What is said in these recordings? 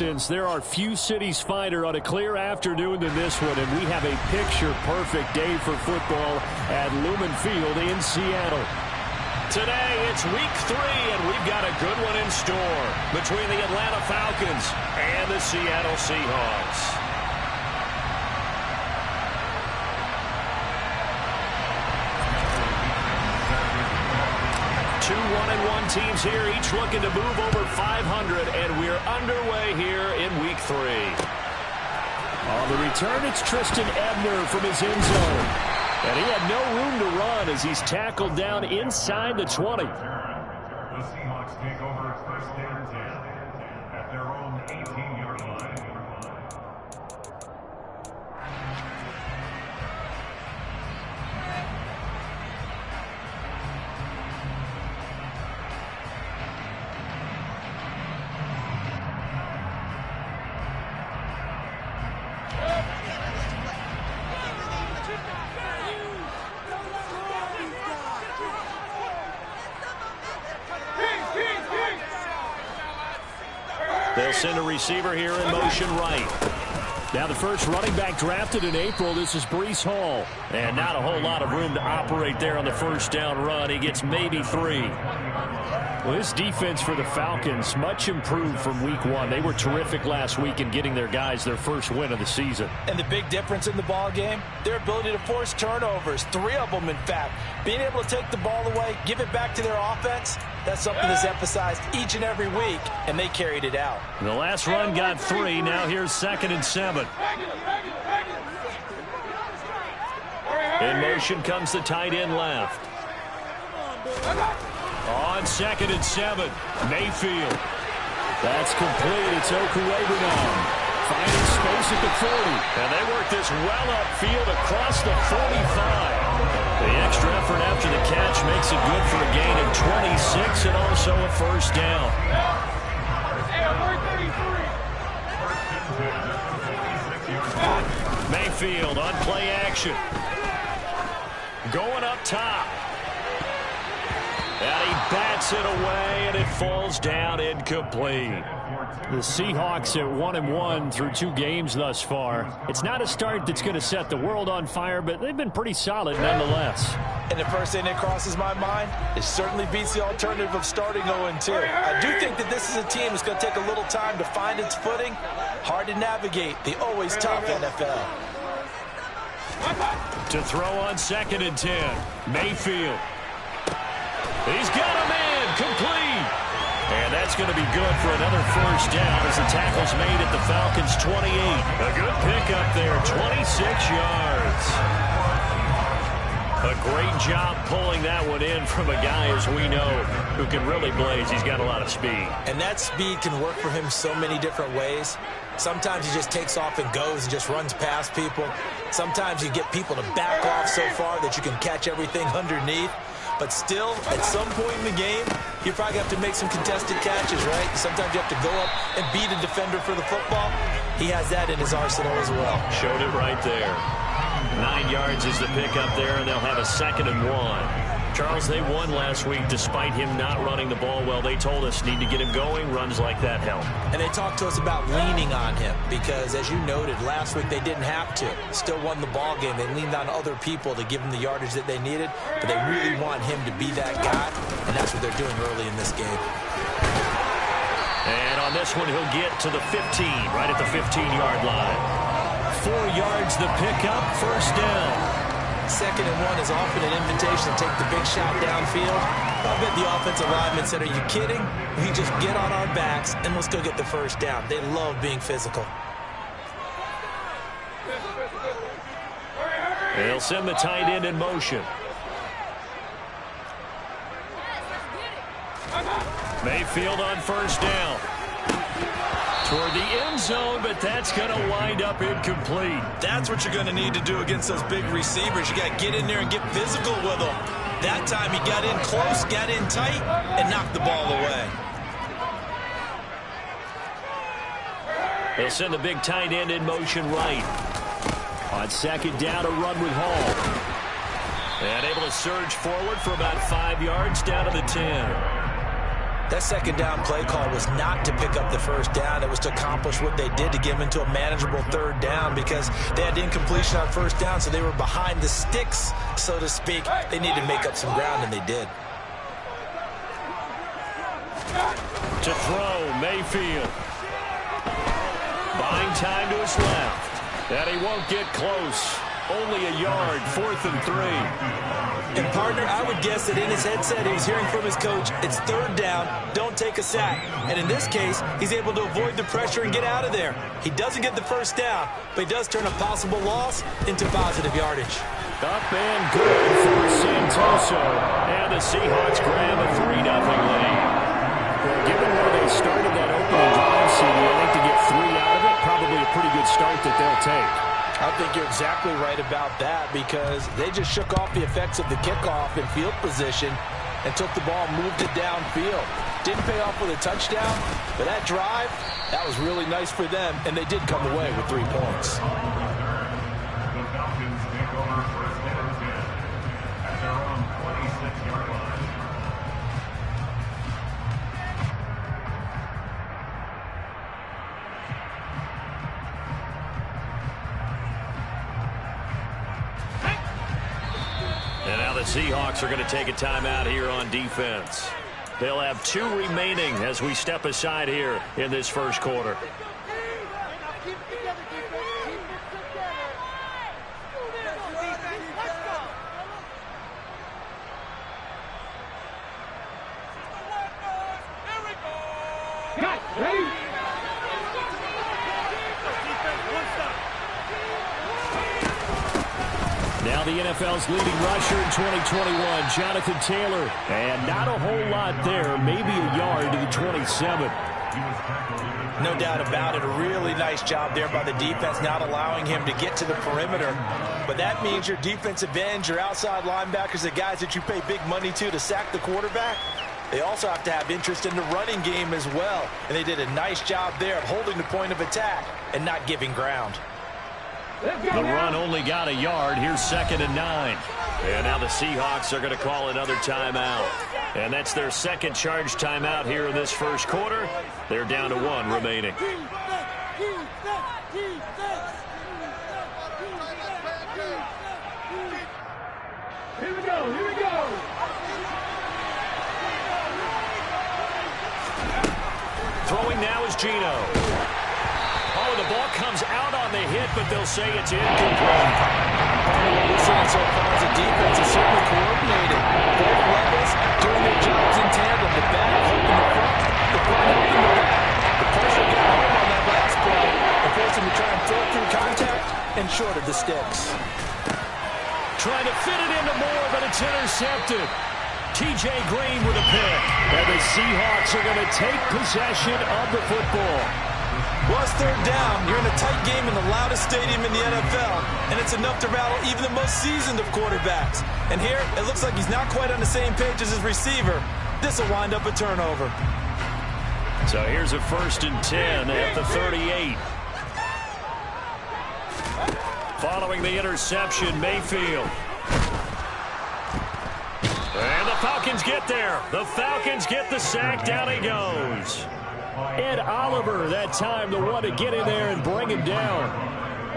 There are few cities finer on a clear afternoon than this one, and we have a picture-perfect day for football at Lumen Field in Seattle. Today, it's week 3, and we've got a good one in store between the Atlanta Falcons and the Seattle Seahawks. 2 1-1 teams here, each looking to move over 500, and we're underway here in week 3. On the return, it's Tristan Ebner from his end zone. And he had no room to run as he's tackled down inside the 20. The Seahawks take over first and 10 at their own 18-yard line. They'll send a receiver here in motion right. Now the first running back drafted in April, this is Breece Hall. And not a whole lot of room to operate there on the first down run. He gets maybe 3. Well, this defense for the Falcons, much improved from week 1. They were terrific last week in getting their guys their first win of the season. And the big difference in the ball game, their ability to force turnovers, 3 of them in fact. Being able to take the ball away, give it back to their offense, that's something that's emphasized each and every week, and they carried it out. The last run got 3. Now here's 2nd and 7. In motion comes the tight end left. On 2nd and 7, Mayfield. That's complete. It's Okuegbunam finding space at the 40. And they work this well upfield across the 45. The extra effort after the catch makes it good for a gain of 26 and also a first down. Mayfield on play action. Going up top. And he bats it away, and it falls down incomplete. The Seahawks at 1-1 through 2 games thus far. It's not a start that's going to set the world on fire, but they've been pretty solid nonetheless. And the first thing that crosses my mind, it certainly beats the alternative of starting 0-2. I do think that this is a team that's going to take a little time to find its footing. Hard to navigate the always tough NFL. To throw on 2nd and 10, Mayfield. He's got a man, complete. And that's going to be good for another first down as the tackle's made at the Falcons' 28. A good pickup there, 26 yards. A great job pulling that one in from a guy, as we know, who can really blaze. He's got a lot of speed. And that speed can work for him so many different ways. Sometimes he just takes off and goes and just runs past people. Sometimes you get people to back off so far that you can catch everything underneath. But still, at some point in the game, you probably have to make some contested catches, right? Sometimes you have to go up and beat a defender for the football. He has that in his arsenal as well. Showed it right there. 9 yards is the pickup there, and they'll have a 2nd and 1. Charles, they won last week despite him not running the ball well. They told us need to get him going. Runs like that help. And they talked to us about leaning on him because, as you noted, last week they didn't have to. Still won the ball game. They leaned on other people to give them the yardage that they needed, but they really want him to be that guy, and that's what they're doing early in this game. And on this one, he'll get to the 15, right at the 15-yard line. 4 yards the pickup, first down. 2nd and 1 is often an invitation to take the big shot downfield. I bet the offensive lineman said, are you kidding? We just get on our backs and let's go get the first down. They love being physical. They'll send the tight end in motion. Mayfield on first down. Toward the end zone, but that's going to wind up incomplete. That's what you're going to need to do against those big receivers. You got to get in there and get physical with them. That time he got in close, got in tight, and knocked the ball away. They'll send the big tight end in motion right. On 2nd down, a run with Hall. And able to surge forward for about 5 yards down to the 10. That second down play call was not to pick up the first down. It was to accomplish what they did to get them into a manageable third down because they had incompletion on first down, so they were behind the sticks, so to speak. They needed to make up some ground, and they did. To throw, Mayfield. Buying time to his left. And he won't get close. Only a yard, 4th and 3. And, partner, I would guess that in his headset he was hearing from his coach, it's third down, don't take a sack. And in this case, he's able to avoid the pressure and get out of there. He doesn't get the first down, but he does turn a possible loss into positive yardage. Up and good for Santoso. And the Seahawks grab a 3-0 lead. Well, given where they started that opening drive, CD, I think to get 3 out of it, probably a pretty good start that they'll take. I think you're exactly right about that because they just shook off the effects of the kickoff in field position and took the ball and moved it downfield. Didn't pay off with a touchdown, but that drive, that was really nice for them, and they did come away with 3 points. The Falcons take over first and 10 at their own 26-yard line. And now the Seahawks are going to take a timeout here on defense. They'll have 2 remaining as we step aside here in this first quarter. Now the NFL's leading rusher in 2021, Jonathan Taylor. And not a whole lot there, maybe a yard to the 27. No doubt about it. A really nice job there by the defense, not allowing him to get to the perimeter. But that means your defensive ends, your outside linebackers, the guys that you pay big money to sack the quarterback, they also have to have interest in the running game as well. And they did a nice job there of holding the point of attack and not giving ground. The run only got a yard. Here's 2nd and 9. And now the Seahawks are going to call another timeout. And that's their second charge timeout here in this first quarter. They're down to 1 remaining. Here we go, here we go. Throwing now is Geno. Oh, the ball comes out on the hit, but they'll say it's incomplete. What we're seeing so far as a defense is certainly coordinated. Both levels doing their jobs in tandem. The back helping the front, the front helping the back. The pressure got home on that last play and forced him to try and throw through contact and short of the sticks. Trying to fit it into Moore, but it's intercepted. T.J. Green with a pick. And the Seahawks are going to take possession of the football. Well, it's third down. You're in a tight game in the loudest stadium in the NFL, and it's enough to rattle even the most seasoned of quarterbacks. And here, it looks like he's not quite on the same page as his receiver. This will wind up a turnover. So here's a 1st and 10 at the 38. Following the interception, Mayfield. And the Falcons get there. The Falcons get the sack. Down he goes. Ed Oliver, that time, the one to get in there and bring him down.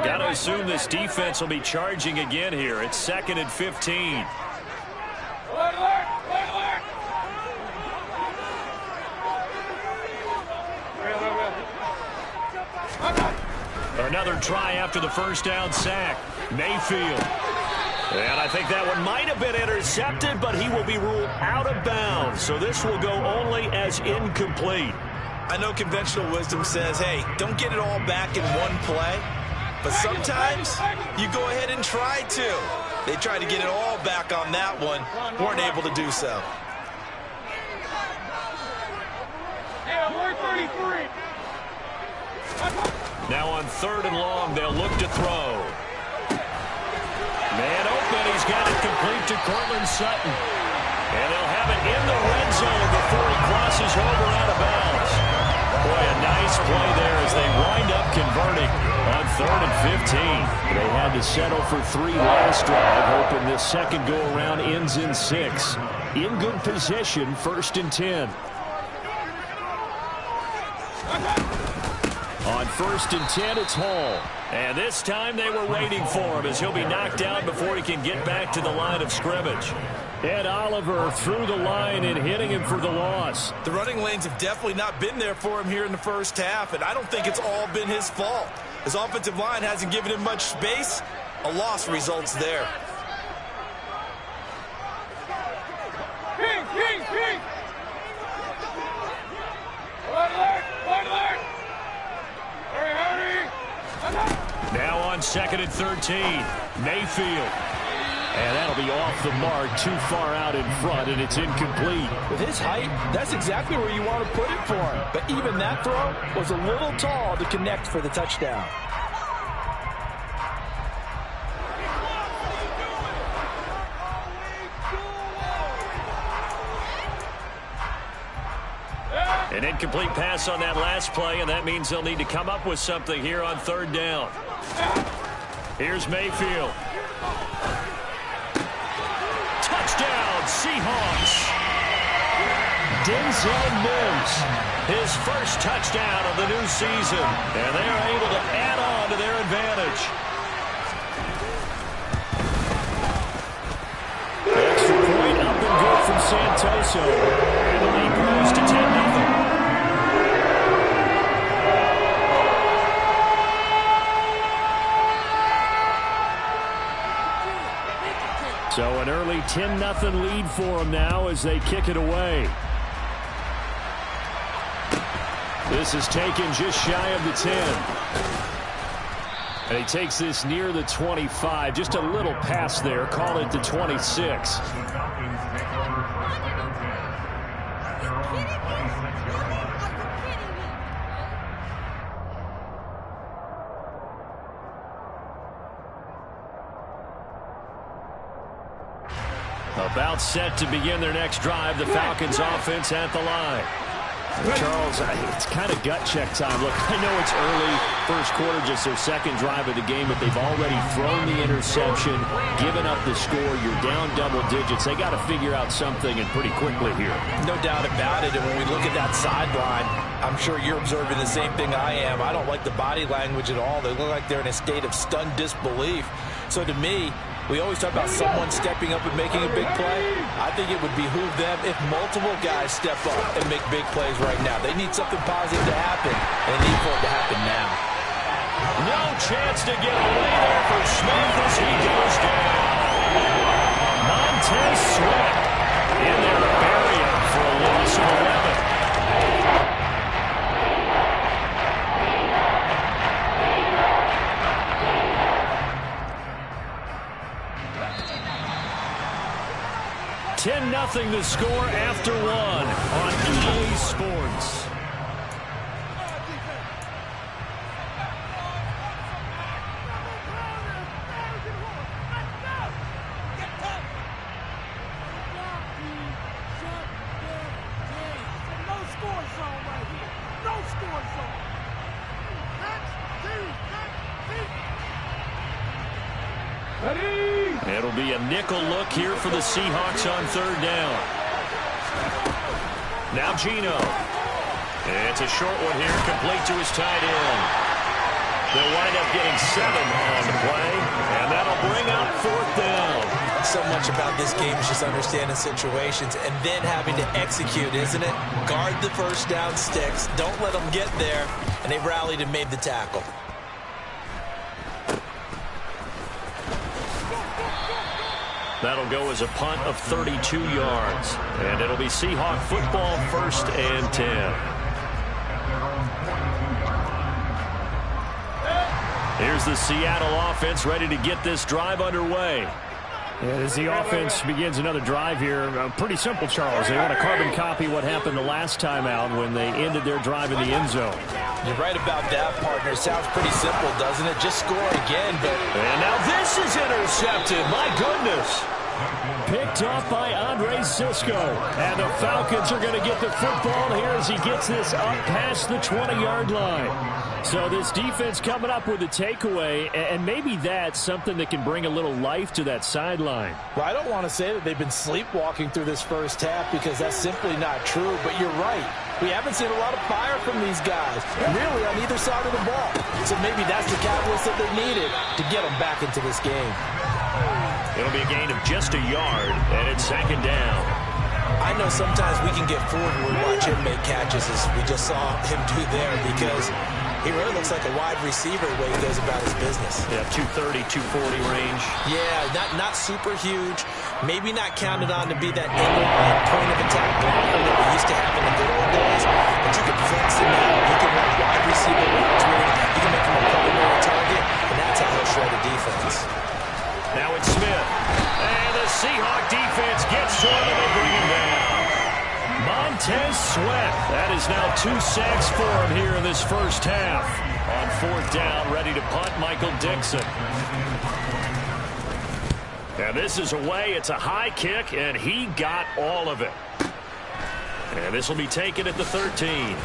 Got to assume this defense will be charging again here. It's 2nd and 15. Another try after the first down sack. Mayfield. And I think that one might have been intercepted, but he will be ruled out of bounds. So this will go only as incomplete. I know conventional wisdom says, hey, don't get it all back in one play. But sometimes you go ahead and try to. They tried to get it all back on that one. Weren't able to do so. Now on 3rd and long, they'll look to throw. Man open, he's got it complete to Cortland Sutton. And they'll have it in the red zone before he crosses over out of bounds. Boy, a nice play there as they wind up converting on 3rd and 15. They had to settle for 3 last drive, hoping this second go-around ends in 6. In good position, 1st and 10. 1st and 10, it's Hall. And this time they were waiting for him as he'll be knocked down before he can get back to the line of scrimmage. Ed Oliver through the line and hitting him for the loss. The running lanes have definitely not been there for him here in the first half, and I don't think it's all been his fault. His offensive line hasn't given him much space. A loss results there. Now on 2nd and 13, Mayfield. And that'll be off the mark, too far out in front, and it's incomplete. With his height, that's exactly where you want to put it for him. But even that throw was a little tall to connect for the touchdown. An incomplete pass on that last play, and that means they'll need to come up with something here on 3rd down. Here's Mayfield. Touchdown, Seahawks. Denzel Mims, his first touchdown of the new season, and they are able to add on to their advantage. Extra point up and good from Santoso, and the lead grows to 10-0. So an early 10-0 lead for them now as they kick it away. This is taken just shy of the 10. And he takes this near the 25. Just a little pass there. Call it the 26. About set to begin their next drive. The Falcons offense at the line. Charles, it's kind of gut check time. Look, I know it's early, first quarter, just their second drive of the game, but they've already thrown the interception, given up the score. You're down double digits. They got to figure out something, and pretty quickly here. No doubt about it. And when we look at that sideline, I'm sure you're observing the same thing I am. I don't like the body language at all. They look like they're in a state of stunned disbelief. So to me, we always talk about someone stepping up and making a big play. I think it would behoove them if multiple guys step up and make big plays right now. They need something positive to happen, and they need for it to happen now. No chance to get away there for Smith as he goes down. Montez Sweat in there to bury him for a loss of 11. Nothing to score after one on EA Sports. It'll be a nickel look here for the Seahawks on 3rd down. Now Geno. It's a short one here, complete to his tight end. They'll wind up getting 7 on the play, and that'll bring up 4th down. So much about this game is just understanding situations and then having to execute, isn't it? Guard the first down sticks. Don't let them get there. And they rallied and made the tackle. That'll go as a punt of 32 yards. And it'll be Seahawk football, 1st and 10. Here's the Seattle offense ready to get this drive underway. As the offense begins another drive here, pretty simple, Charles. They want to carbon copy what happened the last time out when they ended their drive in the end zone. You're right about that, partner. Sounds pretty simple, doesn't it? Just score again. And now this is intercepted. My goodness. Picked off by Andre Sisco. And the Falcons are going to get the football here as he gets this up past the 20-yard line. So this defense coming up with a takeaway, and maybe that's something that can bring a little life to that sideline. Well, I don't want to say that they've been sleepwalking through this first half because that's simply not true, but you're right. We haven't seen a lot of fire from these guys, really on either side of the ball. So maybe that's the catalyst that they needed to get them back into this game. It'll be a gain of just a yard, and it's second down. I know sometimes we can get fooled when we watch him make catches, as we just saw him do there, because he really looks like a wide receiver the way he goes about his business. Yeah, 230, 240 range. Yeah, not super huge. Maybe not counted on to be that inline point of attack blocker that we used to have in the good old days. But you can flex him out. You can run wide receiver routes with him. You can make him a primary target, and that's how he'll shred a defense. Now it's Smith. And the Seahawk defense gets to him and they bring him down. Montez Sweat. That is now 2 sacks for him here in this first half. On fourth down, ready to punt, Michael Dixon. And this is away. It's a high kick, and he got all of it. And this will be taken at the 13.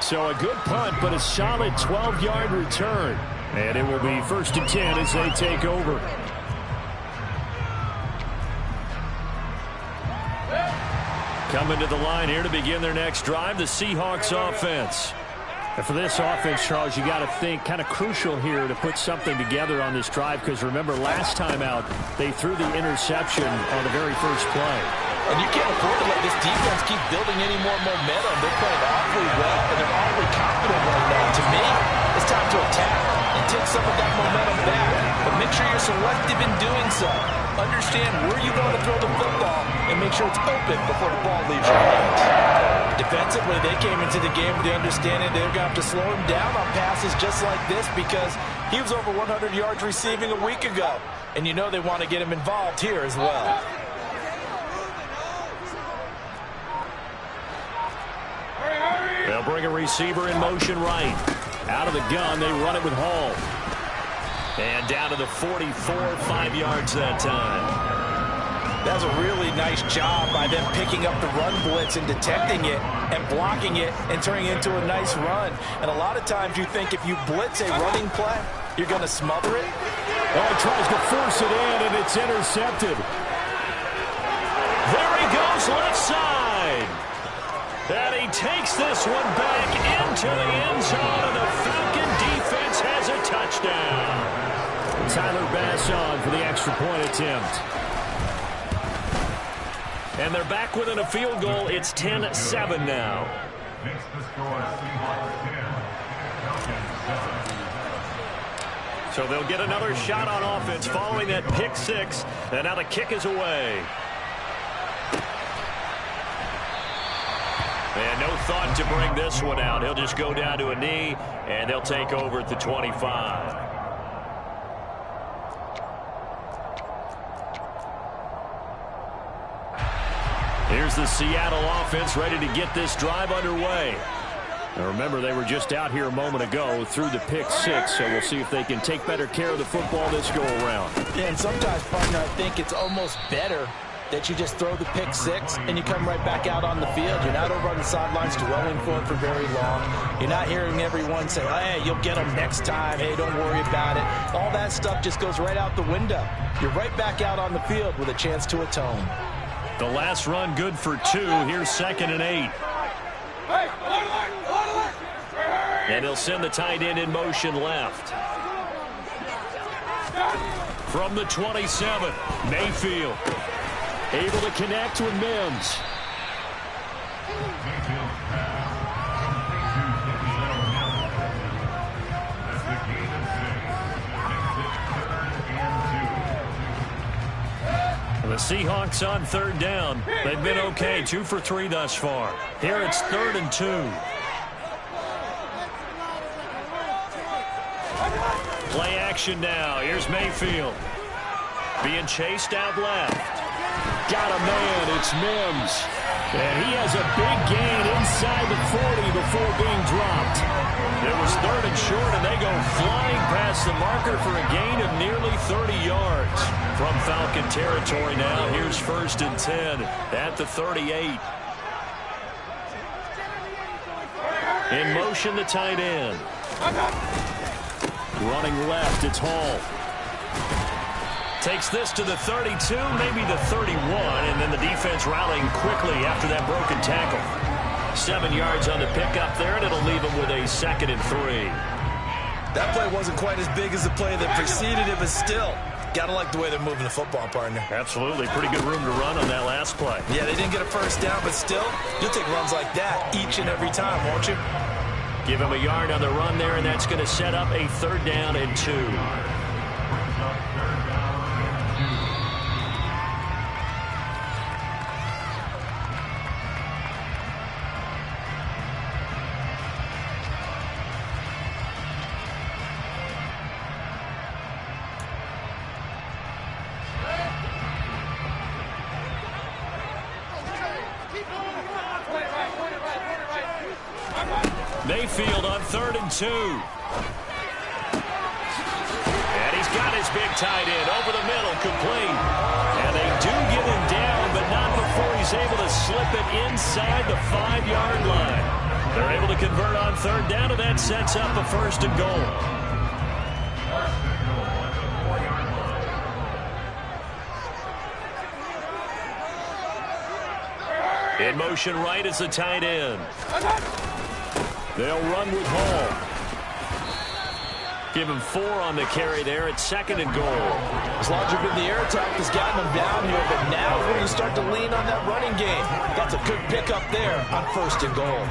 So a good punt, but a solid 12-yard return. And it will be 1st and 10 as they take over. Coming to the line here to begin their next drive, the Seahawks offense. And for this offense, Charles, you got to think kind of crucial here to put something together on this drive, because remember last time out they threw the interception on the very first play. And you can't afford to let this defense keep building any more momentum. They're playing awfully well, and they're awfully confident right now. To me, it's time to attack and take some of that momentum back. But make sure you're selective in doing so. Understand where you want to throw the football and make sure it's open before the ball leaves your hands. Defensively, they came into the game with the understanding they're going to have to slow him down on passes just like this, because he was over 100 yards receiving a week ago. And you know they want to get him involved here as well. They'll bring a receiver in motion right. Out of the gun, they run it with Hall. And down to the 44, 5 yards that time. That was a really nice job by them picking up the run blitz and detecting it and blocking it and turning it into a nice run. And a lot of times you think if you blitz a running play, you're going to smother it. Oh, he tries to force it in, and it's intercepted. There he goes, left side. And he takes this one back into the end zone, and the Falcon defense has a touchdown. Tyler Bass on for the extra point attempt. And they're back within a field goal. It's 10-7 now. Makes the score Seahawks 10, Falcons 7. So they'll get another shot on offense following that pick six. And now the kick is away. And no thought to bring this one out. He'll just go down to a knee, and they'll take over at the 25. Here's the Seattle offense ready to get this drive underway. Now remember, they were just out here a moment ago through the pick six, so we'll see if they can take better care of the football this go-around. Yeah, and sometimes, partner, I think it's almost better that you just throw the pick six and you come right back out on the field. You're not over on the sidelines dwelling for it for very long. You're not hearing everyone say, hey, you'll get them next time. Hey, don't worry about it. All that stuff just goes right out the window. You're right back out on the field with a chance to atone. The last run good for 2. Here's 2nd and 8. And he'll send the tight end in motion left. From the 27, Mayfield. Able to connect with Mims. That's the gain of 6. Makes it 3rd and 2. The Seahawks on 3rd down. They've been okay, 2 for 3 thus far. Here it's 3rd and 2. Play action now. Here's Mayfield. Being chased out left. Got a man. It's Mims. And he has a big gain inside the 40 before being dropped. It was 3rd and short, and they go flying past the marker for a gain of nearly 30 yards. From Falcon territory now, here's 1st and 10 at the 38. In motion, the tight end. Running left, it's Hall. Takes this to the 32, maybe the 31, and then the defense rallying quickly after that broken tackle. 7 yards on the pickup there, and it'll leave him with a 2nd and 3. That play wasn't quite as big as the play that preceded it, but still, gotta like the way they're moving the football, partner. Absolutely. Pretty good room to run on that last play. Yeah, they didn't get a first down, but still, you'll take runs like that each and every time, won't you? Give him a yard on the run there, and that's going to set up a 3rd down and 2. Mayfield on 3rd and 2. And he's got his big tight end over the middle, complete. And they do get him down, but not before he's able to slip it inside the 5-yard line. They're able to convert on 3rd down, and that sets up a 1st and goal. In motion right is the tight end. They'll run with Hall. Give him 4 on the carry there. It's 2nd and goal. As long as you've been the air attack has gotten them down here, but now when you start to lean on that running game, that's a good pickup there on 1st and goal.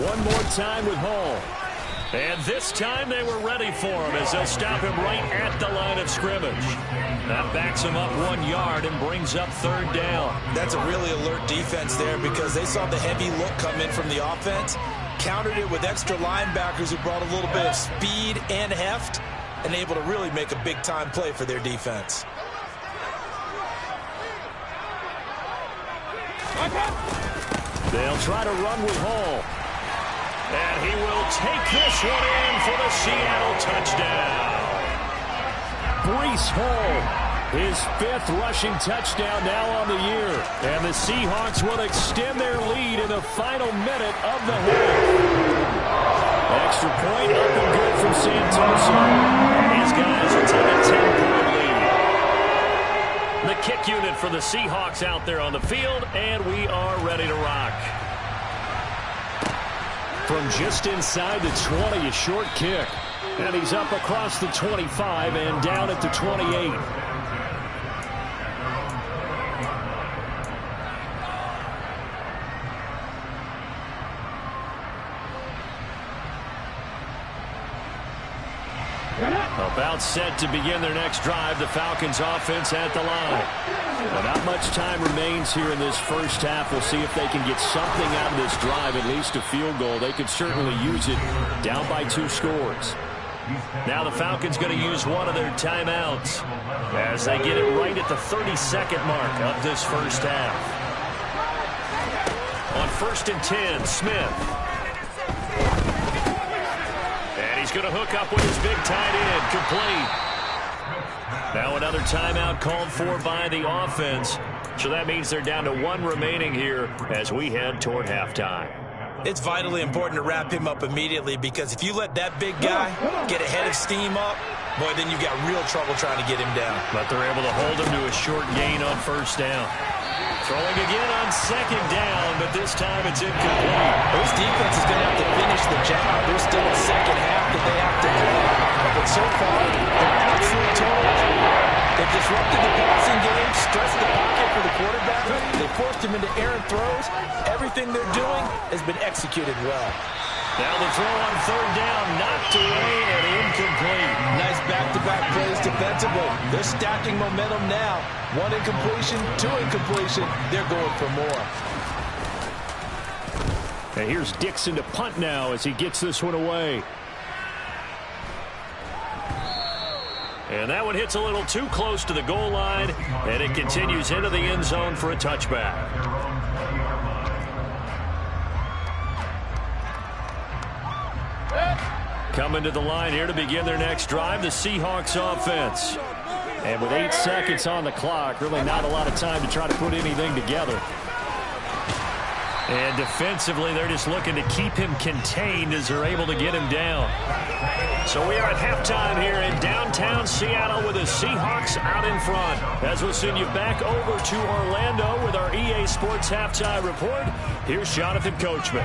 One more time with Hall. And this time they were ready for him as they'll stop him right at the line of scrimmage. That backs him up 1 yard and brings up 3rd down. That's a really alert defense there because they saw the heavy look come in from the offense, countered it with extra linebackers who brought a little bit of speed and heft, and able to really make a big-time play for their defense. They'll try to run with Hall. And he will take this one in for the Seattle touchdown. Breece Hall, his 5th rushing touchdown now on the year. And the Seahawks will extend their lead in the final minute of the half. Extra point up and good from Santoso. And his guys will take a 10-point lead. The kick unit for the Seahawks out there on the field, and we are ready to rock. From just inside the 20, a short kick. And he's up across the 25 and down at the 28. About set to begin their next drive, the Falcons offense at the line. Well, not much time remains here in this first half. We'll see if they can get something out of this drive, at least a field goal. They could certainly use it down by 2 scores. Now the Falcons going to use one of their timeouts as they get it right at the 32nd mark of this first half. On 1st and 10, Smith. He's going to hook up with his big tight end, complete. Now another timeout called for by the offense. So that means they're down to 1 remaining here as we head toward halftime. It's vitally important to wrap him up immediately because if you let that big guy get a head of steam up, boy, then you've got real trouble trying to get him down. But they're able to hold him to a short gain on 1st down. Throwing again on 2nd down, but this time it's incomplete. This defense is going to have to finish the job. There's still a second half that they have to play. But so far, they're absolute totals. They've disrupted the passing game, stressed the pocket for the quarterback. They forced him into errant throws. Everything they're doing has been executed well. Now the throw on 3rd down, knocked away and incomplete. Nice back-to-back plays defensively. They're stacking momentum now. 1 incompletion, 2 incompletion. They're going for more. And here's Dixon to punt now as he gets this one away. And that one hits a little too close to the goal line, and it continues into the end zone for a touchback. Coming to the line here to begin their next drive, the Seahawks offense. And with 8 seconds on the clock, really not a lot of time to try to put anything together. And defensively, they're just looking to keep him contained as they're able to get him down. So we are at halftime here in downtown Seattle with the Seahawks out in front. As we'll send you back over to Orlando with our EA Sports Halftime Report, here's Jonathan Coachman.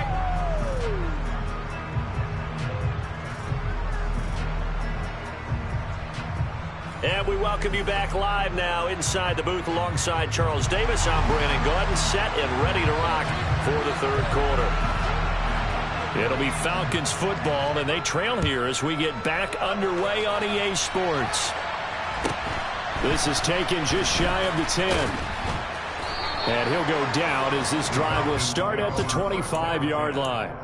And we welcome you back live now inside the booth alongside Charles Davis. I'm Brandon Gordon, set and ready to rock for the third quarter. It'll be Falcons football, and they trail here as we get back underway on EA Sports. This is taken just shy of the 10. And he'll go down as this drive will start at the 25-yard line.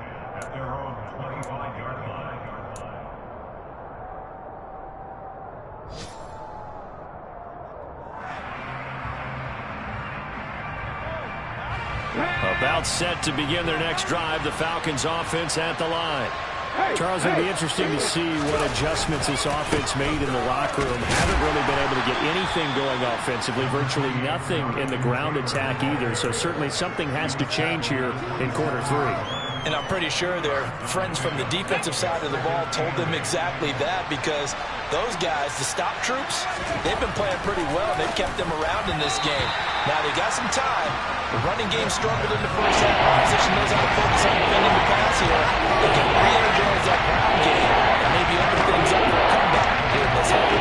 About set to begin their next drive, the Falcons offense at the line. Charles, it'll be interesting to see what adjustments this offense made in the locker room. Haven't really been able to get anything going offensively, virtually nothing in the ground attack either. So certainly something has to change here in quarter three. And I'm pretty sure their friends from the defensive side of the ball told them exactly that, because those guys, the stop troops, they've been playing pretty well. They've kept them around in this game. Now they got some time. The running game struggled in the first half. Opposition knows how to focus on defending the pass here. They can re-energize that ground game and maybe open things up for a comeback here in this half.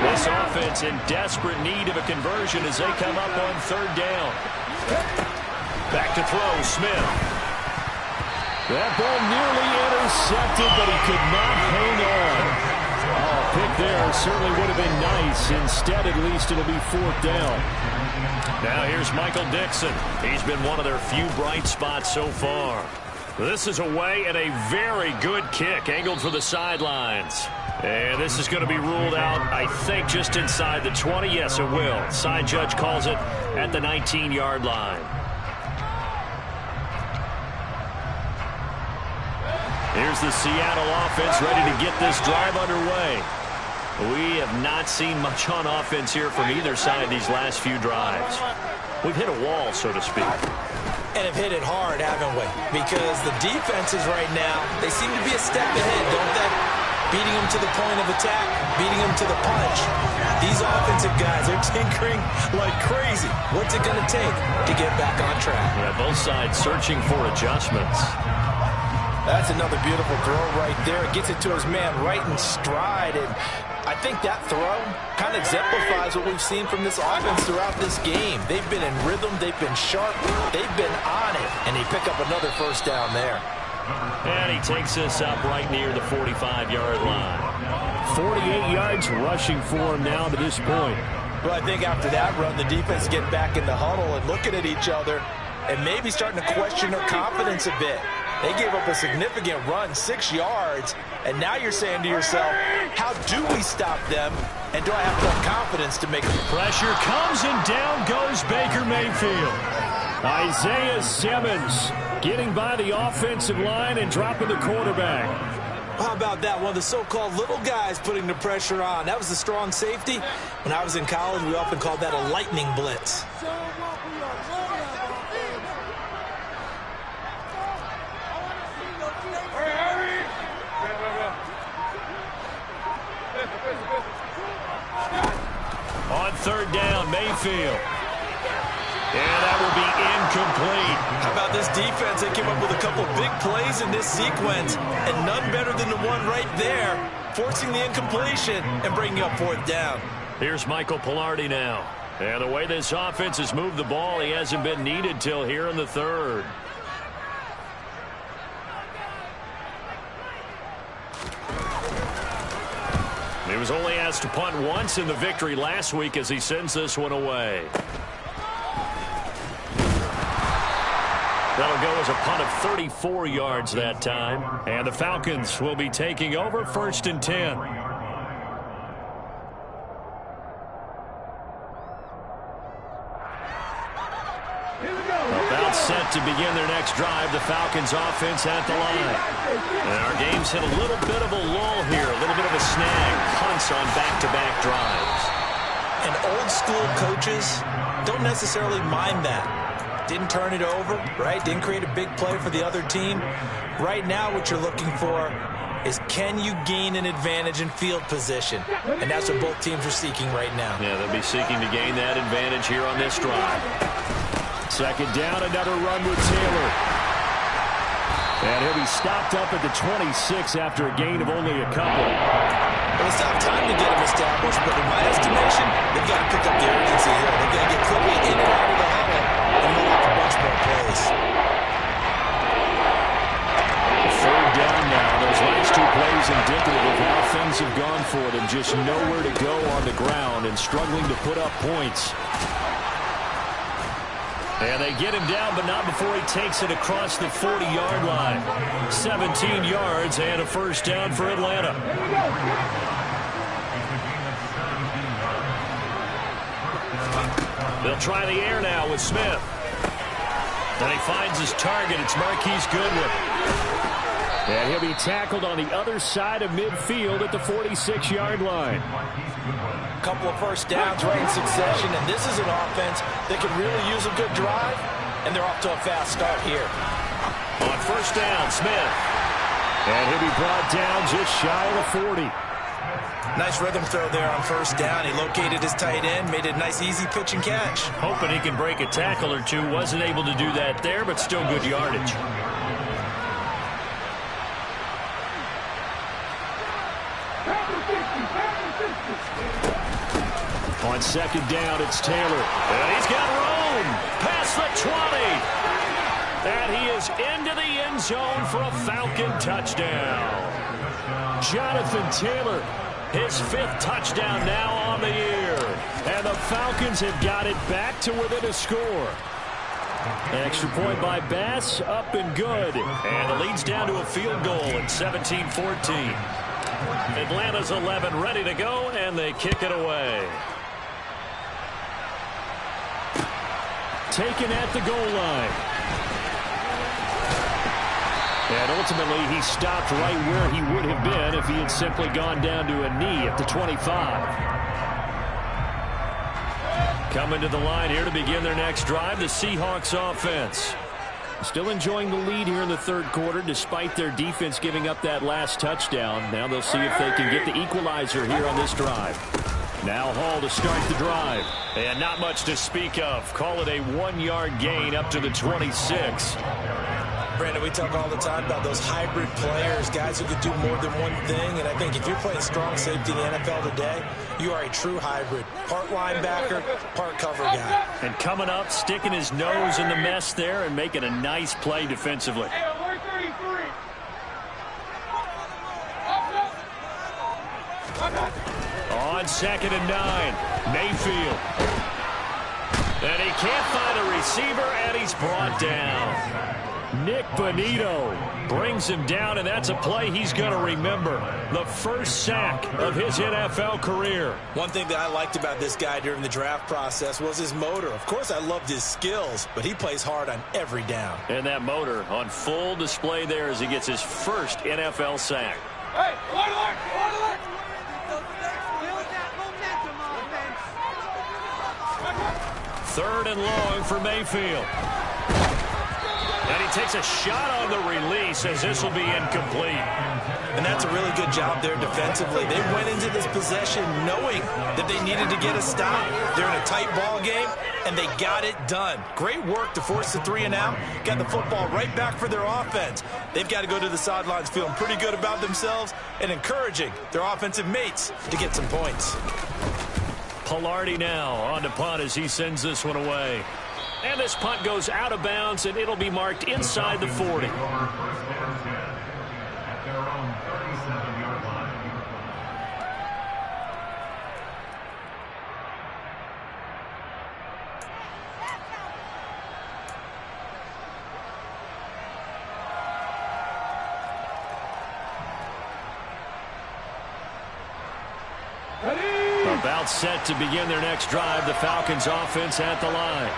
This offense in desperate need of a conversion as they come up on third down. Back to throw, Smith. That ball nearly intercepted, but he could not hang on. Oh, pick there certainly would have been nice. Instead, at least it'll be fourth down. Now here's Michael Dixon. He's been one of their few bright spots so far. This is away and a very good kick, angled for the sidelines. And this is going to be ruled out, I think, just inside the 20. Yes, it will. Side judge calls it at the 19-yard line. Here's the Seattle offense ready to get this drive underway. We have not seen much on offense here from either side these last few drives. We've hit a wall, so to speak. And have hit it hard, haven't we? Because the defenses right now, they seem to be a step ahead, don't they? Beating them to the point of attack, beating them to the punch. These offensive guys are tinkering like crazy. What's it going to take to get back on track? Yeah, both sides searching for adjustments. That's another beautiful throw right there. It gets it to his man right in stride. And I think that throw kind of exemplifies what we've seen from this offense throughout this game. They've been in rhythm. They've been sharp. They've been on it. And they pick up another first down there. And he takes us up right near the 45-yard line. 48 yards rushing for him now to this point. Well, I think after that run, the defense get back in the huddle and looking at each other and maybe starting to question their confidence a bit. They gave up a significant run, 6 yards, and now you're saying to yourself, how do we stop them, and do I have enough confidence to make it? Pressure comes, and down goes Baker Mayfield. Isaiah Simmons getting by the offensive line and dropping the quarterback. How about that? One of the so-called little guys putting the pressure on. That was the strong safety. When I was in college, we often called that a lightning blitz. On third down, Mayfield. And that will be incomplete. How about this defense? They came up with a couple big plays in this sequence, and none better than the one right there, forcing the incompletion and bringing up fourth down. Here's Michael Pilardi now. And the way this offense has moved the ball, he hasn't been needed till here in the third. He was only asked to punt once in the victory last week as he sends this one away. That'll go as a punt of 34 yards that time. And the Falcons will be taking over, 1st and 10. About set to begin their next drive. The Falcons offense at the line. And our game's hit a little bit of a lull here, a little bit of a snag. Punts on back-to-back drives. And old school coaches don't necessarily mind that. Didn't turn it over, right? Didn't create a big play for the other team. Right now what you're looking for is, can you gain an advantage in field position? And that's what both teams are seeking right now. Yeah, they'll be seeking to gain that advantage here on this drive. Second down, another run with Taylor. And he'll be stopped up at the 26 after a gain of only a couple. Well, it's not time to get him established, but in my estimation, they've got to pick up the urgency here. They've got to get quickly in and out of the huddle and run off a bunch more plays. Third down now. Those last two plays indicative of how things have gone for them. Just nowhere to go on the ground and struggling to put up points. And they get him down, but not before he takes it across the 40-yard line. 17 yards and a first down for Atlanta. They'll try the air now with Smith. And he finds his target. It's Marquise Goodwin. And he'll be tackled on the other side of midfield at the 46-yard line. A couple of first downs right in succession, and this is an offense that can really use a good drive, and they're off to a fast start here. On first down, Smith. And he'll be brought down just shy of the 40. Nice rhythm throw there on first down. He located his tight end, made a nice easy pitch and catch. Hoping he can break a tackle or two. Wasn't able to do that there, but still good yardage. On second down, it's Taylor. And he's got room past the 20. And he is into the end zone for a Falcon touchdown. Jonathan Taylor, his 5th touchdown now on the year. And the Falcons have got it back to within a score. An extra point by Bass, up and good. And the lead's down to a field goal at 17-14. Atlanta's 11 ready to go, and they kick it away. Taken at the goal line. And ultimately, he stopped right where he would have been if he had simply gone down to a knee at the 25. Coming to the line here to begin their next drive, the Seahawks offense. Still enjoying the lead here in the third quarter, despite their defense giving up that last touchdown. Now they'll see if they can get the equalizer here on this drive. Now Hall to start the drive. And not much to speak of. Call it a 1-yard gain up to the 26. Brandon, we talk all the time about those hybrid players, guys who can do more than one thing. And I think if you're playing strong safety in the NFL today, you are a true hybrid. Part linebacker, part cover guy. And coming up, sticking his nose in the mess there and making a nice play defensively. On second and 9, Mayfield. And he can't find a receiver, and he's brought down. Nick Bonito brings him down, and that's a play he's going to remember. The first sack of his NFL career. One thing that I liked about this guy during the draft process was his motor. Of course, I loved his skills, but he plays hard on every down. And that motor on full display there as he gets his first NFL sack. Hey, alert! Third and long for Mayfield. And he takes a shot on the release as this will be incomplete. And that's a really good job there defensively. They went into this possession knowing that they needed to get a stop. They're in a tight ball game, and they got it done. Great work to force the 3 and out. Got the football right back for their offense. They've got to go to the sidelines feeling pretty good about themselves and encouraging their offensive mates to get some points. Pilardi now on to punt as he sends this one away. And this punt goes out of bounds, and it'll be marked inside the 40. About set to begin their next drive, the Falcons offense at the line.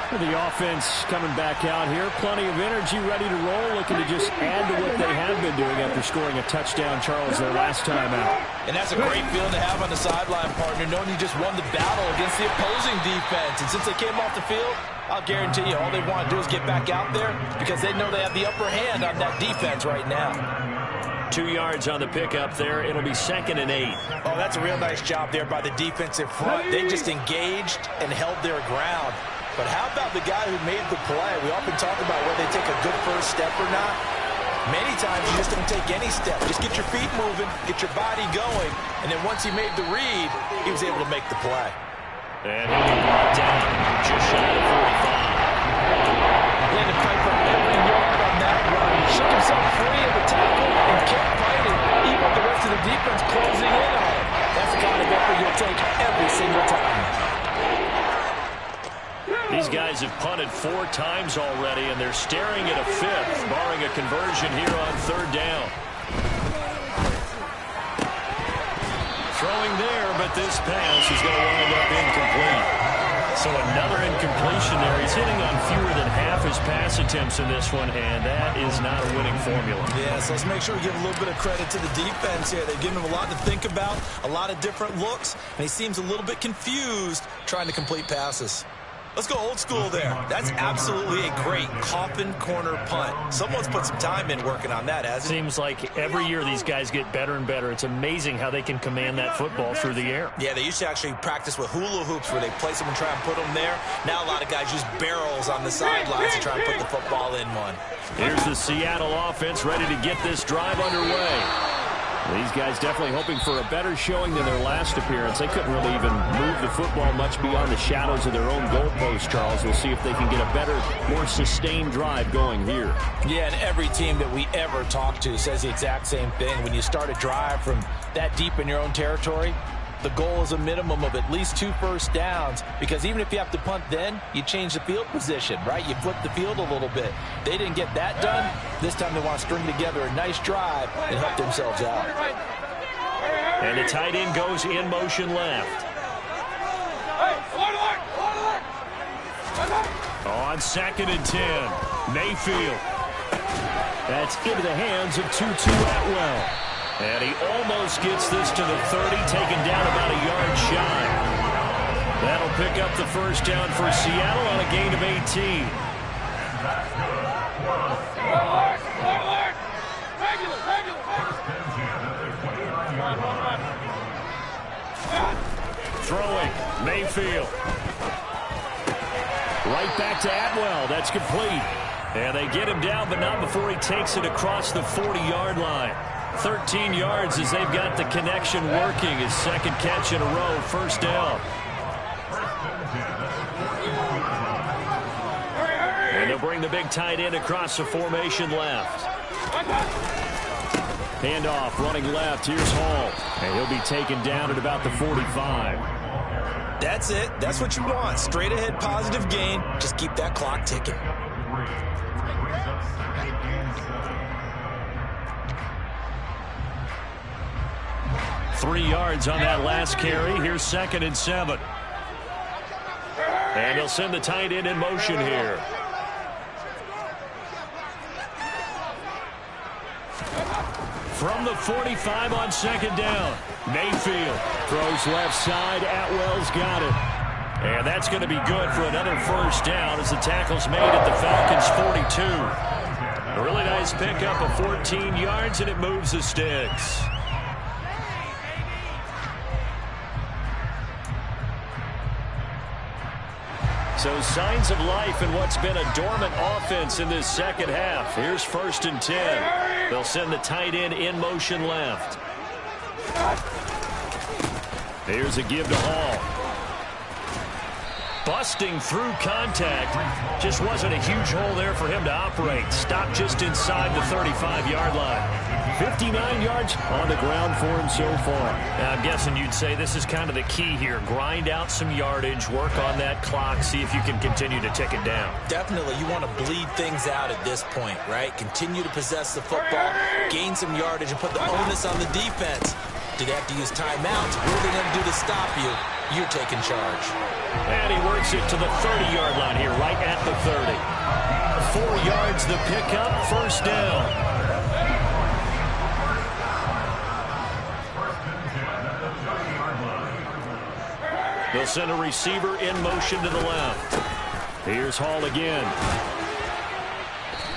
The offense coming back out here. Plenty of energy, ready to roll, looking to just add to what they have been doing after scoring a touchdown, Charles, their last time out. And that's a great feeling to have on the sideline, partner, knowing you just won the battle against the opposing defense. And since they came off the field, I'll guarantee you all they want to do is get back out there because they know they have the upper hand on that defense right now. 2 yards on the pickup there. It'll be 2nd and 8. Oh, that's a real nice job there by the defensive front. They just engaged and held their ground. But how about the guy who made the play? We often talk about whether they take a good first step or not. Many times you just don't take any step. Just get your feet moving, get your body going, and then once he made the read, he was able to make the play. And he'll be brought down just shy of 45. Landon Piper every yard on that run. He shook himself free of the tackle and kept fighting, even with the rest of the defense closing in on him. That's the kind of effort you'll take every single time. These guys have punted 4 times already, and they're staring at a 5th, barring a conversion here on 3rd down. Throwing there, but this pass is going to wind up incomplete. So another incompletion there. He's hitting on fewer than half his pass attempts in this one, and that is not a winning formula. Yeah, so let's make sure we give a little bit of credit to the defense here. They've given him a lot to think about, a lot of different looks, and he seems a little bit confused trying to complete passes. Let's go old school there. That's absolutely a great coffin corner punt. Someone's put some time in working on that, hasn't he? Seems like every year these guys get better and better. It's amazing how they can command that football through the air. Yeah, they used to actually practice with hula hoops where they place them and try and put them there. Now a lot of guys use barrels on the sidelines to try and put the football in one. Here's the Seattle offense ready to get this drive underway. These guys definitely hoping for a better showing than their last appearance. They couldn't really even move the football much beyond the shadows of their own goalpost, Charles. We'll see if they can get a better, more sustained drive going here. Yeah, and every team that we ever talk to says the exact same thing. When you start a drive from that deep in your own territory, the goal is a minimum of at least 2 first downs, because even if you have to punt then, you change the field position, right? You flip the field a little bit. They didn't get that done. This time they want to string together a nice drive and help themselves out. And the tight end goes in motion left. On 2nd and 10, Mayfield. That's into the hands of Tutu Atwell. And he almost gets this to the 30, taken down about a yard shy. That'll pick up the first down for Seattle on a gain of 18. Throwing, Mayfield. Right back to Atwell. That's complete. And they get him down, but not before he takes it across the 40-yard line. 13 yards as they've got the connection working. His 2nd catch in a row, first down. And they'll bring the big tight end across the formation left. Handoff, running left. Here's Hall. And he'll be taken down at about the 45. That's it. That's what you want. Straight ahead, positive gain. Just keep that clock ticking. 3 yards on that last carry. Here's 2nd and 7. And he'll send the tight end in motion here. From the 45 on 2nd down. Mayfield throws left side. Atwell's got it. And that's going to be good for another first down as the tackle's made at the Falcons' 42. A really nice pickup of 14 yards, and it moves the sticks. So signs of life in what's been a dormant offense in this second half. Here's 1st and 10. They'll send the tight end in motion left. Here's a give to Hall. Busting through contact. Just wasn't a huge hole there for him to operate. Stopped just inside the 35-yard line. 59 yards on the ground for him so far. Now, I'm guessing you'd say this is kind of the key here. Grind out some yardage, work on that clock, see if you can continue to tick it down. Definitely, you want to bleed things out at this point, right? Continue to possess the football, gain some yardage, and put the onus on the defense. Do they have to use timeouts? What are they going to do to stop you? You're taking charge. And he works it to the 30-yard line here, right at the 30. 4 yards the pickup, first down. They'll send a receiver in motion to the left. Here's Hall again.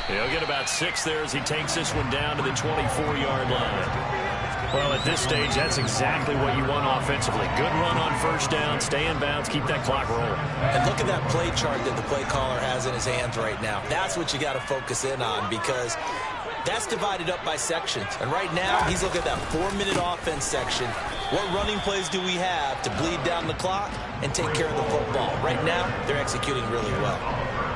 He'll get about 6 there as he takes this one down to the 24-yard line. Well, at this stage, that's exactly what you want offensively. Good run on first down, stay in bounds, keep that clock rolling. And look at that play chart that the play caller has in his hands right now. That's what you got to focus in on, because that's divided up by sections. And right now, he's looking at that 4-minute offense section. What running plays do we have to bleed down the clock and take care of the football? Right now, they're executing really well.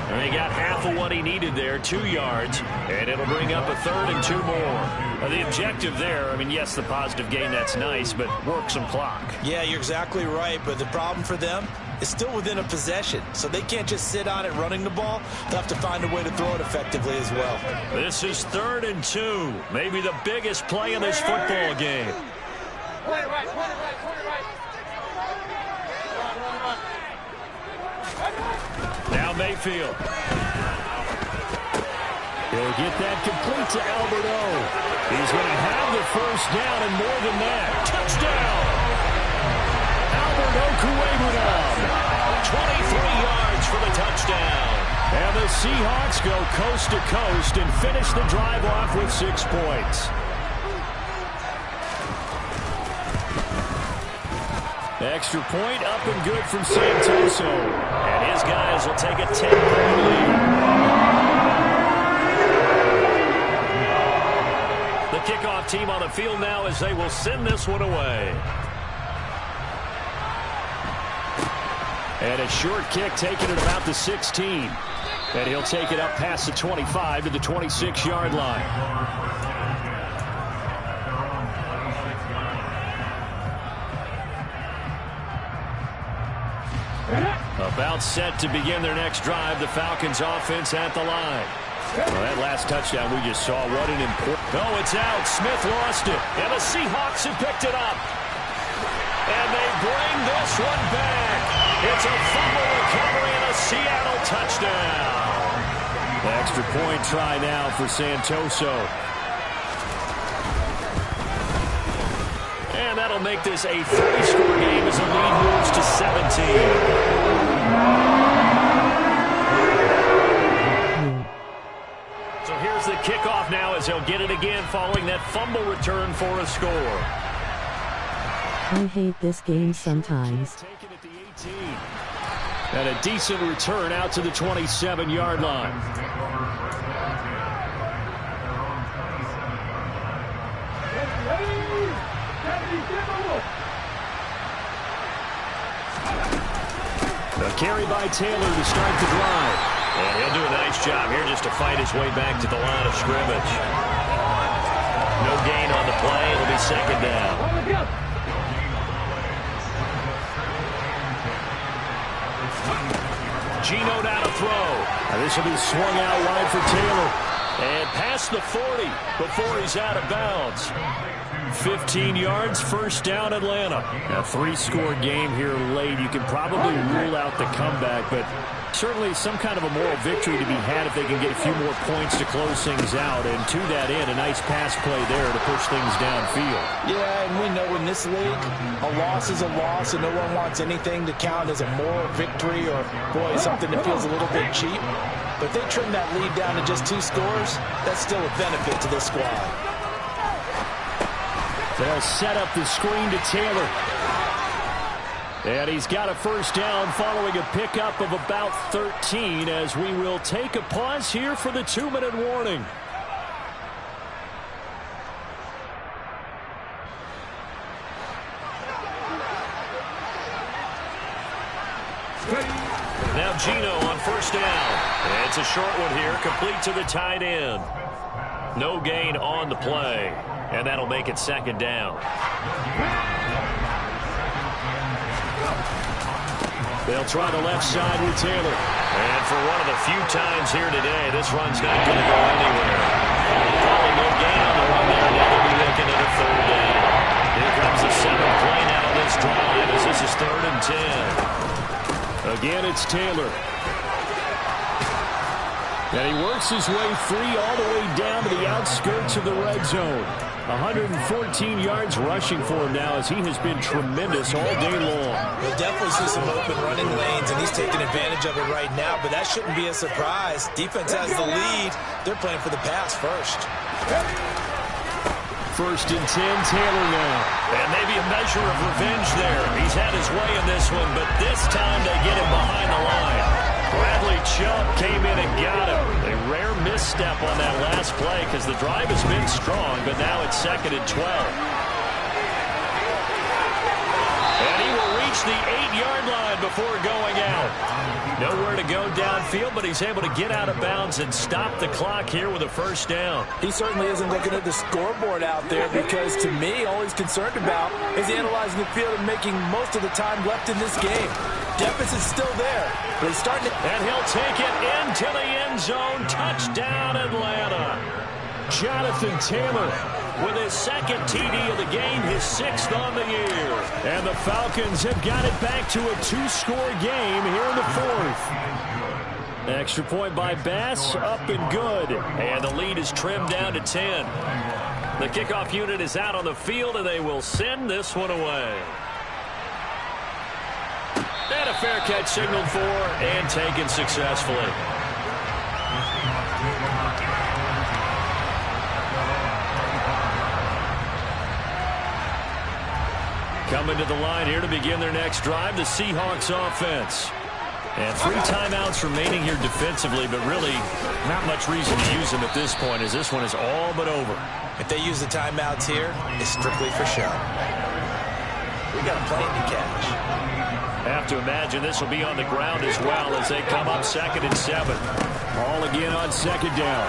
And he got half of what he needed there, 2 yards, and it'll bring up a 3rd and 2 more. The objective there, I mean, yes, the positive gain, that's nice, but work some clock. Yeah, you're exactly right, but the problem for them is still within a possession, so they can't just sit on it running the ball. They'll have to find a way to throw it effectively as well. This is 3rd and 2, maybe the biggest play in this football game. Now Mayfield. He'll get that complete to Alberto. He's going to have the first down and more than that. Touchdown! Alberto Cueburam. 23 yards for the touchdown. And the Seahawks go coast to coast and finish the drive off with 6 points. Extra point up and good from Santoso. And his guys will take a 10-point lead. The kickoff team on the field now as they will send this one away. And a short kick taken at about the 16. And he'll take it up past the 25 to the 26-yard line. About set to begin their next drive. The Falcons offense at the line. Well, that last touchdown we just saw, what an important... Oh, it's out. Smith lost it. And the Seahawks have picked it up. And they bring this one back. It's a fumble recovery and a Seattle touchdown. Extra point try now for Santoso. And that'll make this a 3-score game as the lead moves to 17. So here's the kickoff now as he'll get it again following that fumble return for a score. I hate this game sometimes. Taken at the 18. And a decent return out to the 27-yard line. A carry by Taylor to start the drive. And he'll do a nice job here just to fight his way back to the line of scrimmage. No gain on the play. It'll be second down. Geno down to throw. Now this will be swung out wide for Taylor. And past the 40 before he's out of bounds. 15 yards, first down Atlanta. A 3-score game here late. You can probably rule out the comeback, but certainly some kind of a moral victory to be had if they can get a few more points to close things out. And to that end, a nice pass play there to push things downfield. Yeah, and we know in this league, a loss is a loss, and no one wants anything to count as a moral victory or, boy, something that feels a little bit cheap. But if they trim that lead down to just 2 scores, that's still a benefit to this squad. They'll set up the screen to Taylor. And he's got a first down following a pickup of about 13 as we will take a pause here for the 2-minute warning. Now Geno on first down. It's a short one here, complete to the tight end. No gain on the play, and that'll make it second down. They'll try the left side with Taylor. And for one of the few times here today, this run's not going to go anywhere. Probably no gain on the run there. Now they'll be looking at a third down. Here comes 3rd and 10. Again, it's Taylor. And he works his way free all the way down to the outskirts of the red zone. 114 yards rushing for him now as he has been tremendous all day long. We'll definitely see some open running lanes, and he's taking advantage of it right now, but that shouldn't be a surprise. Defense has the lead. They're playing for the pass first. 1st and 10, Taylor now. And maybe a measure of revenge there. He's had his way in this one, but this time they get him behind the line. Bradley Chubb came in and got him. A rare misstep on that last play because the drive has been strong, but now it's 2nd and 12. And he will reach the 8-yard line before going out. Nowhere to go downfield, but he's able to get out of bounds and stop the clock here with a 1st down. He certainly isn't looking at the scoreboard out there because, to me, all he's concerned about is analyzing the field and making most of the time left in this game. Deficit's still there, but he's starting to... And he'll take it into the end zone. Touchdown, Atlanta. Jonathan Taylor With his 2nd TD of the game, his 6th on the year. And the Falcons have got it back to a 2-score game here in the 4th. Extra point by Bass, up and good. And the lead is trimmed down to 10. The kickoff unit is out on the field, and they will send this one away. And a fair catch signaled for and taken successfully. Coming to the line here to begin their next drive, the Seahawks offense. And 3 timeouts remaining here defensively, but really not much reason to use them at this point as this one is all but over. If they use the timeouts here, it's strictly for show. We got a plane to catch. Have to imagine this will be on the ground as well as they come up 2nd and 7. Ball again on 2nd down.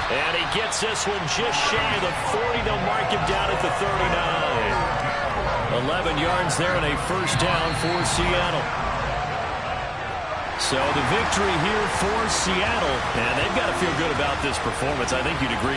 And he gets this one just shy of the 40. They'll mark him down at the 39. 11 yards there and a 1st down for Seattle. So the victory here for Seattle. And they've got to feel good about this performance. I think you'd agree.